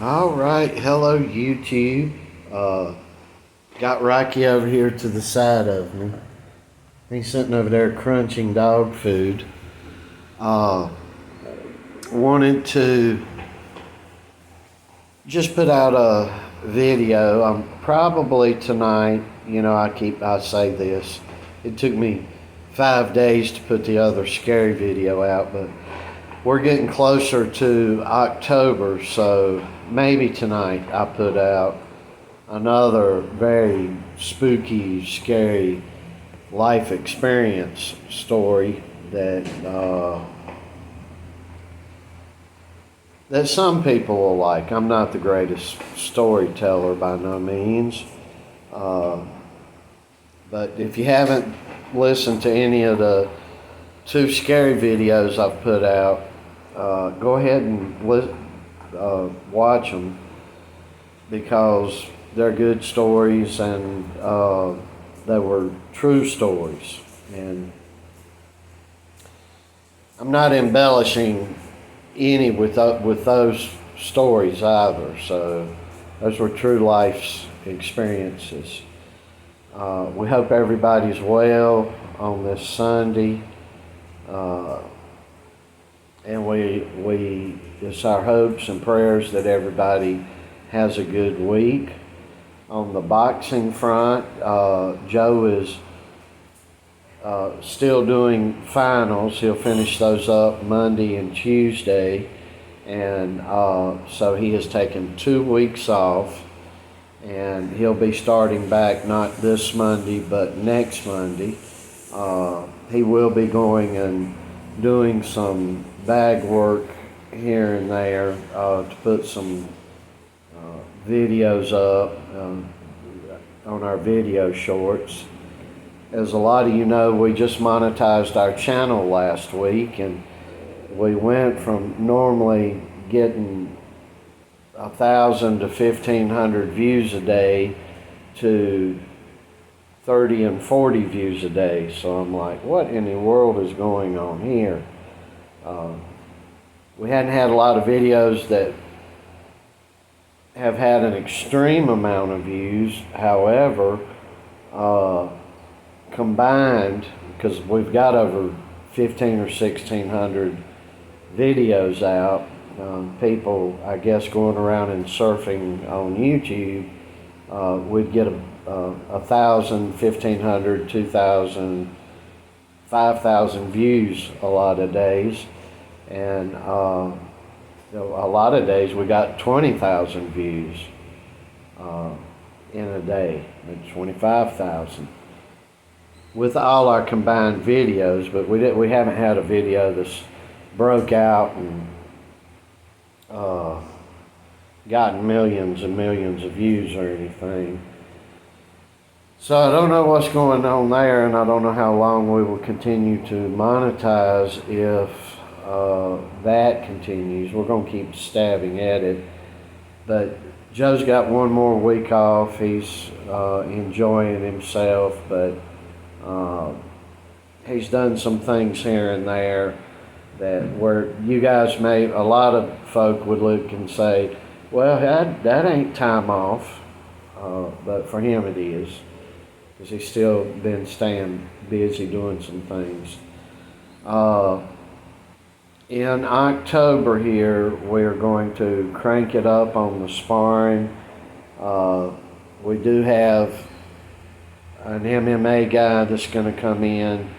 All right, hello YouTube. Got Rocky over here to the side of me. He's sitting over there crunching dog food. Uh, Wanted to just put out a video. Probably tonight. I say this. It took me 5 days to put the other scary video out, but we're getting closer to October, so maybe tonight I put out another very spooky, scary life experience story that some people will like. I'm not the greatest storyteller by no means, uh, but if you haven't listened to any of the two scary videos I've put out, go ahead and watch them because they're good stories and they were true stories. And I'm not embellishing any with those stories either. So those were true life's experiences. We hope everybody's well on this Sunday. And it's our hopes and prayers that everybody has a good week. On the boxing front, Joe is still doing finals. He'll finish those up Monday and Tuesday. And so he has taken 2 weeks off. And he'll be starting back not this Monday, but next Monday. He will be going and doing some bag work here and there to put some videos up on our video shorts. As a lot of you know, we just monetized our channel last week, and we went from normally getting 1,000 to 1,500 views a day to 30 and 40 views a day. So I'm like, what in the world is going on here? We hadn't had a lot of videos that have had an extreme amount of views. However, combined, because we've got over 15 or 1,600 videos out, people, I guess, going around and surfing on YouTube, we'd get 1,000, 1,500, 2,000, 5,000 views a lot of days. And a lot of days we got 20,000 views in a day, and 25,000 with all our combined videos. But we haven't had a video that's broke out and gotten millions and millions of views or anything. So I don't know what's going on there, and I don't know how long we will continue to monetize if that continues. We're going to keep stabbing at it. But Joe's got one more week off. He's enjoying himself, but he's done some things here and there that where you guys a lot of folk would look and say, well, that ain't time off. But for him it is, because he's still been staying busy doing some things. In October here, we're going to crank it up on the sparring. We do have an MMA guy that's going to come in.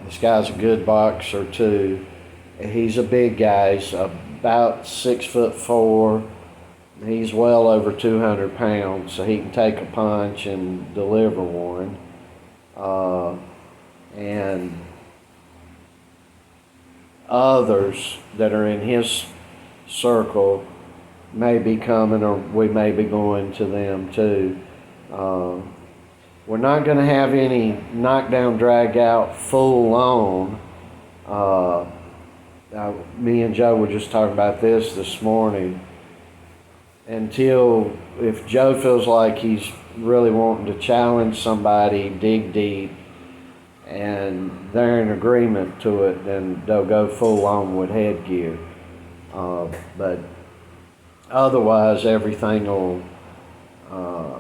This guy's a good boxer too. He's a big guy. He's about 6'4". He's well over 200 pounds, so he can take a punch and deliver one. And others that are in his circle may be coming, or we may be going to them too. We're not going to have any knockdown, drag out, full on. Me and Joe were just talking about this morning. Until, if Joe feels like he's really wanting to challenge somebody, dig deep, and they're in agreement to it, then they'll go full on with headgear. But Otherwise, everything will uh,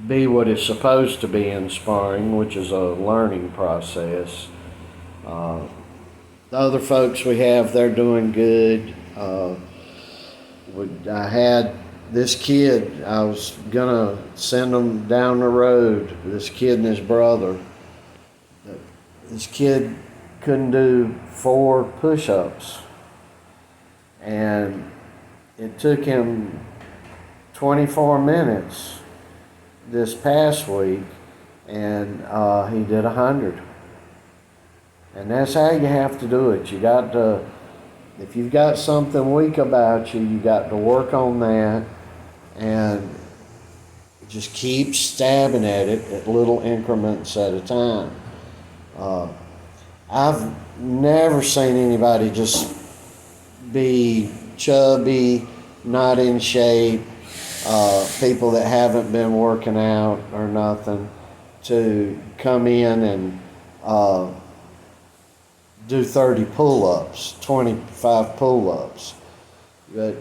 be what it's supposed to be in sparring, which is a learning process. Uh, the other folks we have, they're doing good. I had this kid, I was gonna send him down the road, this kid and his brother. This kid couldn't do 4 push-ups, and it took him 24 minutes this past week, and he did 100. And that's how you have to do it. You got to, if you've got something weak about you, you got to work on that and just keep stabbing at it at little increments at a time. I've never seen anybody just be chubby, not in shape, people that haven't been working out or nothing, to come in and do 30 pull-ups, 25 pull-ups. But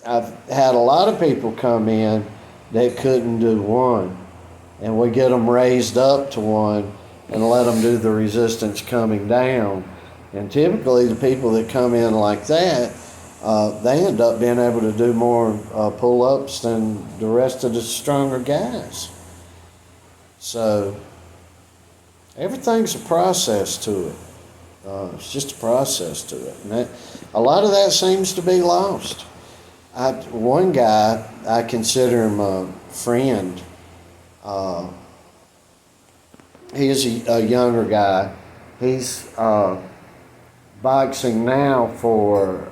I've had a lot of people come in that couldn't do one, and we get them raised up to one and let them do the resistance coming down. And typically the people that come in like that, they end up being able to do more pull-ups than the rest of the stronger guys. So everything's a process to it. It's just a process to it. And a lot of that seems to be lost. One guy, I consider him a friend. He is a younger guy. He's boxing now for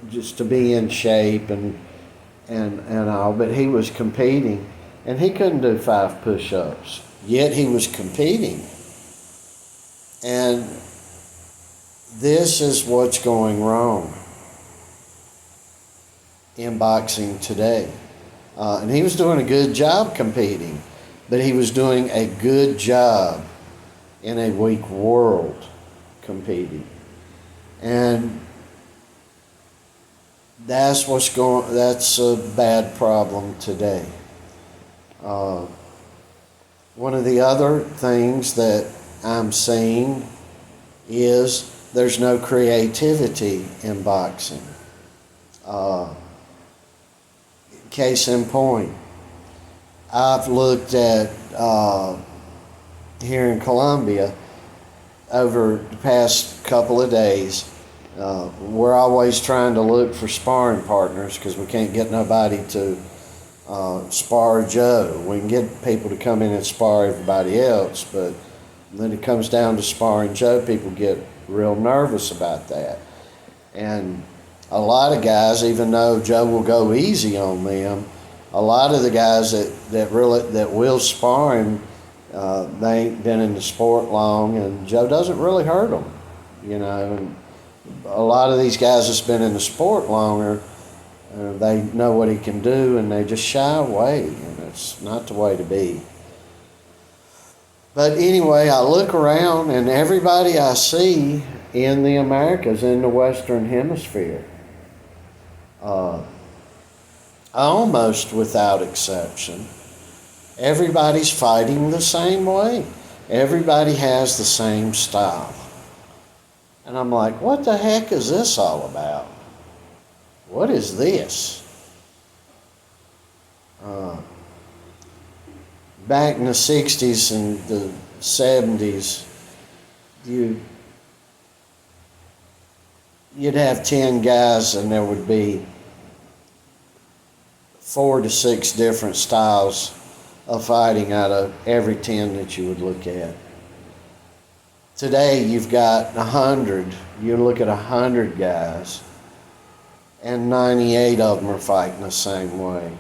just to be in shape and all, but he was competing, and he couldn't do 5 push-ups. Yet he was competing. And this is what's going wrong in boxing today. And he was doing a good job competing, but he was doing a good job in a weak world competing. And that's a bad problem today. One of the other things that I'm seeing is there's no creativity in boxing. Case in point, I've looked at here in Columbia over the past couple of days. We're always trying to look for sparring partners because we can't get nobody to spar Joe. We can get people to come in and spar everybody else, but when it comes down to sparring Joe, people get real nervous about that. And a lot of guys, even though Joe will go easy on them, a lot of the guys that will spar him, they ain't been in the sport long, and Joe doesn't really hurt them, you know. And a lot of these guys that's been in the sport longer, they know what he can do, and they just shy away, and it's not the way to be. But anyway, I look around, and everybody I see in the Americas, in the Western Hemisphere, almost without exception, everybody's fighting the same way. Everybody has the same style. And I'm like, what the heck is this all about? What is this? Back in the 60s and the 70s, you'd have 10 guys and there would be 4 to 6 different styles of fighting out of every 10 that you would look at. Today you've got 100, you look at 100 guys, and 98 of them are fighting the same way,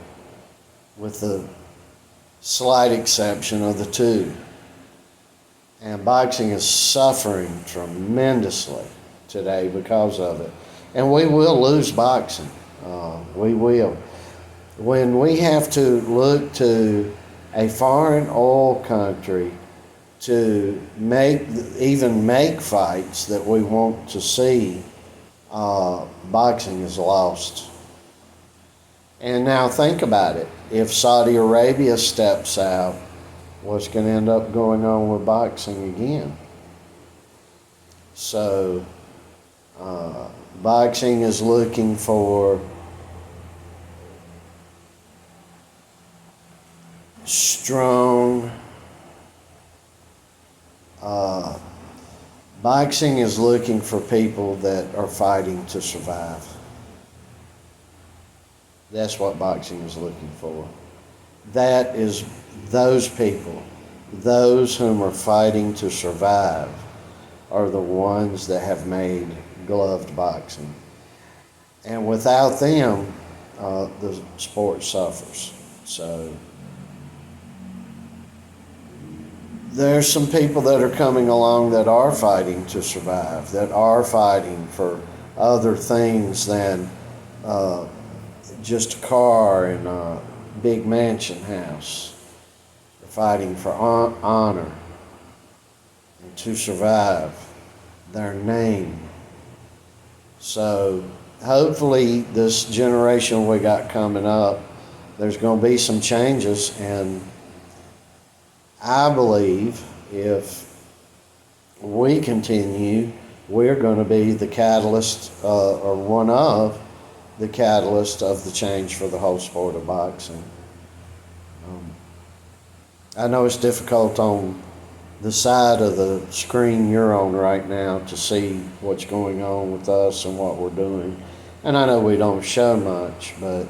with the slight exception of the 2. And boxing is suffering tremendously today because of it. And we will lose boxing. We will. When we have to look to a foreign oil country to make fights that we want to see, boxing is lost. And now think about it. If Saudi Arabia steps out, what's going to end up going on with boxing again? So, boxing is looking for strong, boxing is looking for people that are fighting to survive. That's what boxing is looking for. That is those people, those whom are fighting to survive, are the ones that have made gloved boxing. And without them, the sport suffers. So there's some people that are coming along that are fighting to survive, that are fighting for other things than just a car and a big mansion house. They're fighting for honor and to survive, their name. So hopefully this generation we got coming up, there's going to be some changes, and I believe if we continue, we're going to be the catalyst, or one of the catalyst of the change for the whole sport of boxing. I know it's difficult on the side of the screen you're on right now to see what's going on with us and what we're doing. And I know we don't show much, but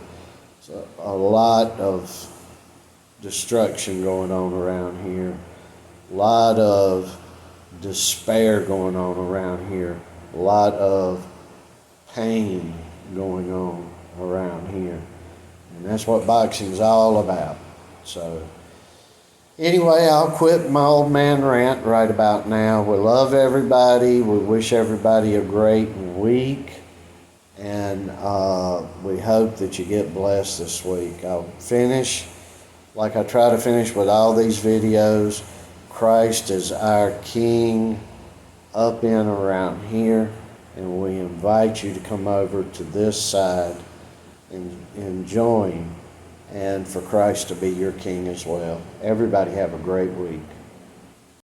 it's a lot of destruction going on around here. A lot of despair going on around here. A lot of pain going on around here. And that's what boxing's all about. So anyway, I'll quit my old man rant right about now. We love everybody. We wish everybody a great week. And we hope that you get blessed this week. I'll finish like I try to finish with all these videos. Christ is our King up and around here. And we invite you to come over to this side and join, and for Christ to be your King as well. Everybody have a great week.